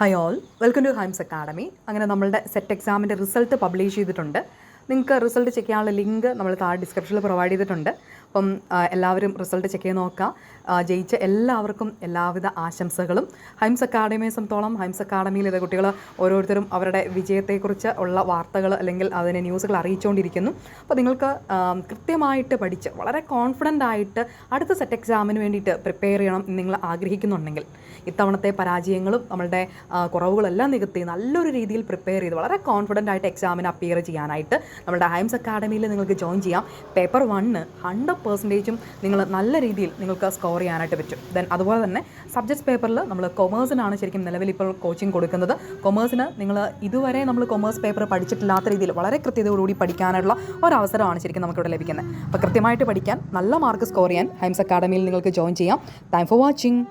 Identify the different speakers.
Speaker 1: Hi all, welcome to Hymes academy. അങ്ങനെ നമ്മളുടെ set എക്സാമിൻ്റെ റിസൾട്ട് പബ്ലിഷ് ചെയ്തിട്ടുണ്ട്. നിങ്ങൾക്ക് റിസൾട്ട് ചെക്ക് ചെയ്യാനുള്ള ലിങ്ക് നമ്മൾ താഴെ ഡിസ്ക്രിപ്ഷനിൽ പ്രൊവൈഡ് ചെയ്തിട്ടുണ്ട്. അപ്പം എല്ലാവരും റിസൾട്ട് ചെക്ക് ചെയ്ത് നോക്കുക. ജയിച്ച എല്ലാവർക്കും എല്ലാവിധ ആശംസകളും. ഹൈംസ് അക്കാഡമിയെ സംബന്ധിച്ചോളം ഹൈംസ് അക്കാഡമിയിൽ ഇത് കുട്ടികൾ ഓരോരുത്തരും അവരുടെ വിജയത്തെക്കുറിച്ച് ഉള്ള വാർത്തകൾ അല്ലെങ്കിൽ അതിനെ ന്യൂസുകൾ അറിയിച്ചുകൊണ്ടിരിക്കുന്നു. അപ്പോൾ നിങ്ങൾക്ക് കൃത്യമായിട്ട് പഠിച്ച് വളരെ കോൺഫിഡൻ്റ് ആയിട്ട് അടുത്ത സെറ്റ് എക്സാമിന് വേണ്ടിയിട്ട് പ്രിപ്പയർ ചെയ്യണം എന്ന് നിങ്ങൾ ആഗ്രഹിക്കുന്നുണ്ടെങ്കിൽ ഇത്തവണത്തെ പരാജയങ്ങളും നമ്മളുടെ കുറവുകളെല്ലാം നികത്തി നല്ലൊരു രീതിയിൽ പ്രിപ്പയർ ചെയ്ത് വളരെ കോൺഫിഡൻ്റ് ആയിട്ട് എക്സാമിന് അപ്പിയർ ചെയ്യാനായിട്ട് നമ്മുടെ ഹൈംസ് അക്കാഡമിയിൽ നിങ്ങൾക്ക് ജോയിൻ ചെയ്യാം. പേപ്പർ 1 100% നിങ്ങൾ നല്ല രീതിയിൽ നിങ്ങൾക്ക് സ്കോർ ചെയ്യാനായിട്ട് പറ്റും. ദെൻ അതുപോലെ തന്നെ സബ്ജക്ട്സ് പേപ്പറിൽ നമ്മൾ കൊമേഴ്സിനാണ് ശരിക്കും നിലവിൽ ഇപ്പോൾ കോച്ചിങ് കൊടുക്കുന്നത്. കൊമേഴ്സിന് നിങ്ങൾ ഇതുവരെ നമ്മൾ കൊമേഴ്സ് പേപ്പർ പഠിച്ചിട്ടില്ലാത്ത രീതിയിൽ വളരെ കൃത്യതയോടുകൂടി പഠിക്കാനുള്ള ഒരവസരമാണ് ശരിക്കും നമുക്കിവിടെ ലഭിക്കുന്നത്. അപ്പോൾ കൃത്യമായിട്ട് പഠിക്കാൻ നല്ല മാർക്ക് സ്കോർ ചെയ്യാൻ ഹൈംസ് അക്കാഡമിയിൽ നിങ്ങൾക്ക് ജോയിൻ ചെയ്യാം. Thank for watching.